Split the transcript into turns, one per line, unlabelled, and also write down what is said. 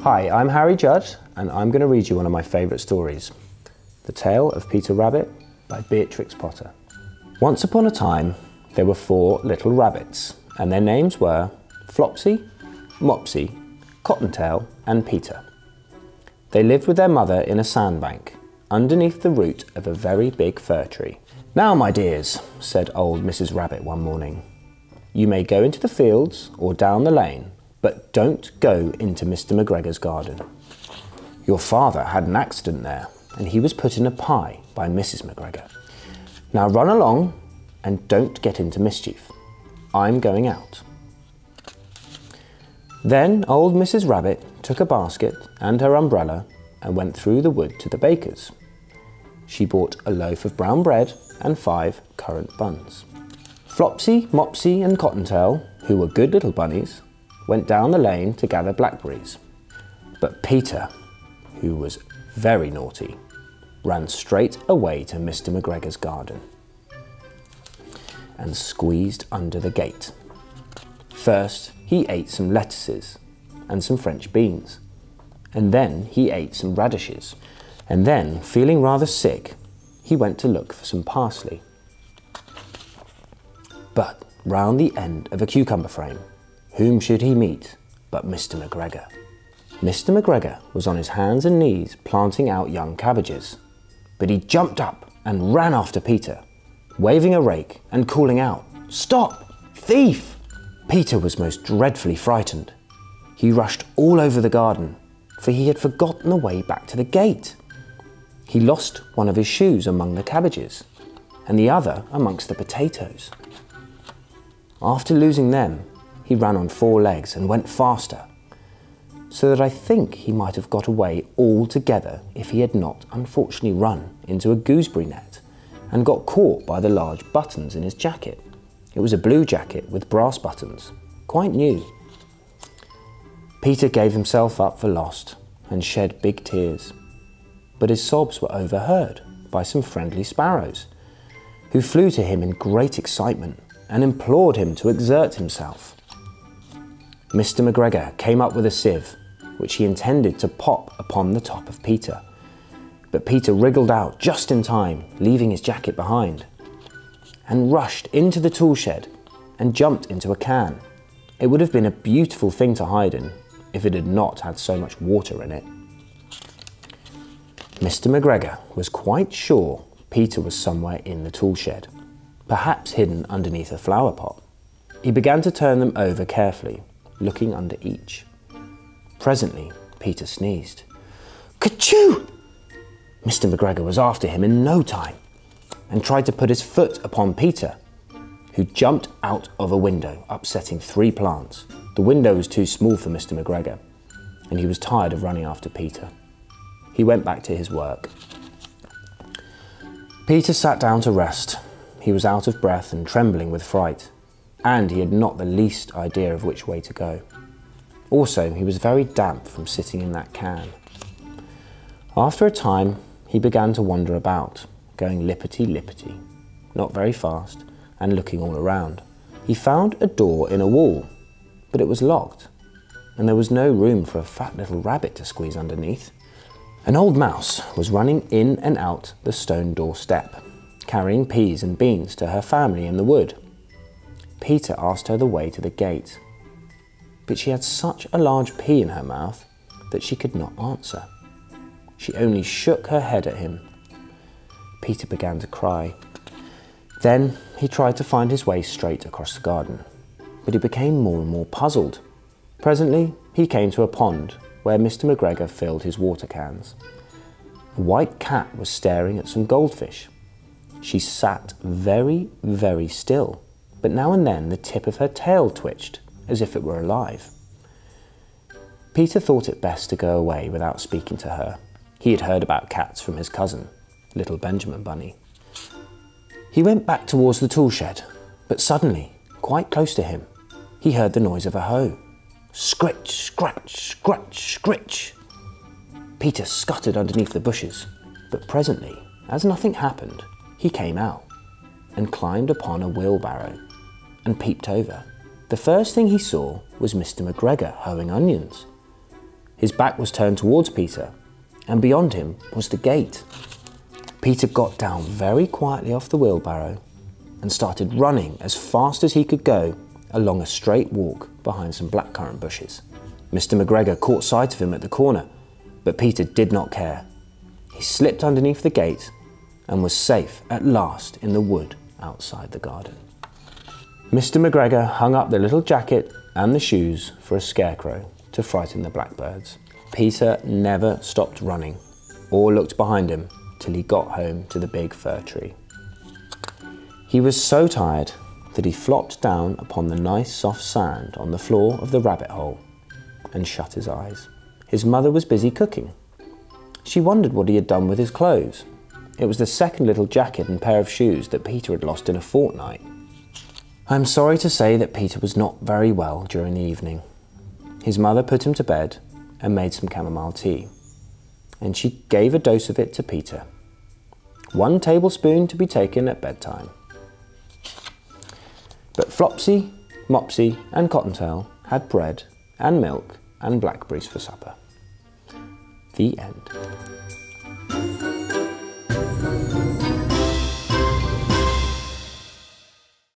Hi, I'm Harry Judd, and I'm going to read you one of my favourite stories, The Tale of Peter Rabbit by Beatrix Potter. Once upon a time, there were 4 little rabbits, and their names were Flopsy, Mopsy, Cottontail, and Peter. They lived with their mother in a sandbank, underneath the root of a very big fir tree. "Now, my dears," said old Mrs. Rabbit one morning, "you may go into the fields or down the lane, but don't go into Mr. McGregor's garden. Your father had an accident there, and he was put in a pie by Mrs. McGregor. Now run along and don't get into mischief. I'm going out." Then old Mrs. Rabbit took a basket and her umbrella and went through the wood to the baker's. She bought a loaf of brown bread and 5 currant buns. Flopsy, Mopsy and Cottontail, who were good little bunnies, went down the lane to gather blackberries. But Peter, who was very naughty, ran straight away to Mr. McGregor's garden and squeezed under the gate. First, he ate some lettuces and some French beans, and then he ate some radishes, and then, feeling rather sick, he went to look for some parsley. But round the end of a cucumber frame, whom should he meet but Mr. McGregor? Mr. McGregor was on his hands and knees planting out young cabbages, but he jumped up and ran after Peter, waving a rake and calling out, "Stop! Thief!" Peter was most dreadfully frightened. He rushed all over the garden, for he had forgotten the way back to the gate. He lost one of his shoes among the cabbages, and the other amongst the potatoes. After losing them, he ran on 4 legs and went faster, so that I think he might have got away altogether if he had not unfortunately run into a gooseberry net and got caught by the large buttons in his jacket. It was a blue jacket with brass buttons, quite new. Peter gave himself up for lost and shed big tears, but his sobs were overheard by some friendly sparrows, who flew to him in great excitement and implored him to exert himself. Mr. McGregor came up with a sieve, which he intended to pop upon the top of Peter, but Peter wriggled out just in time, leaving his jacket behind, and rushed into the tool shed and jumped into a can. It would have been a beautiful thing to hide in if it had not had so much water in it. Mr. McGregor was quite sure Peter was somewhere in the tool shed, perhaps hidden underneath a flower pot. He began to turn them over carefully, looking under each. Presently, Peter sneezed. "Ka-choo!" Mr. McGregor was after him in no time and tried to put his foot upon Peter, who jumped out of a window, upsetting 3 plants. The window was too small for Mr. McGregor, and he was tired of running after Peter. He went back to his work. Peter sat down to rest. He was out of breath and trembling with fright, and he had not the least idea of which way to go. Also, he was very damp from sitting in that can. After a time, he began to wander about, going lippity-lippity, not very fast, and looking all around. He found a door in a wall, but it was locked, and there was no room for a fat little rabbit to squeeze underneath. An old mouse was running in and out the stone door step, carrying peas and beans to her family in the wood. Peter asked her the way to the gate, but she had such a large pea in her mouth that she could not answer. She only shook her head at him. Peter began to cry. Then he tried to find his way straight across the garden, but he became more and more puzzled. Presently, he came to a pond where Mr. McGregor filled his water cans. A white cat was staring at some goldfish. She sat very, very still, but now and then the tip of her tail twitched, as if it were alive. Peter thought it best to go away without speaking to her. He had heard about cats from his cousin, little Benjamin Bunny. He went back towards the tool shed, but suddenly, quite close to him, he heard the noise of a hoe. Scritch, scratch, scratch, scritch. Peter scuttered underneath the bushes, but presently, as nothing happened, he came out and climbed upon a wheelbarrow and peeped over. The first thing he saw was Mr. McGregor hoeing onions. His back was turned towards Peter, and beyond him was the gate. Peter got down very quietly off the wheelbarrow and started running as fast as he could go along a straight walk behind some blackcurrant bushes. Mr. McGregor caught sight of him at the corner, but Peter did not care. He slipped underneath the gate and was safe at last in the wood outside the garden. Mr. McGregor hung up the little jacket and the shoes for a scarecrow to frighten the blackbirds. Peter never stopped running or looked behind him till he got home to the big fir tree. He was so tired that he flopped down upon the nice soft sand on the floor of the rabbit hole and shut his eyes. His mother was busy cooking. She wondered what he had done with his clothes. It was the second little jacket and pair of shoes that Peter had lost in a fortnight. I am sorry to say that Peter was not very well during the evening. His mother put him to bed and made some chamomile tea, and she gave a dose of it to Peter. 1 tablespoon to be taken at bedtime. But Flopsy, Mopsy and Cottontail had bread and milk and blackberries for supper. The end.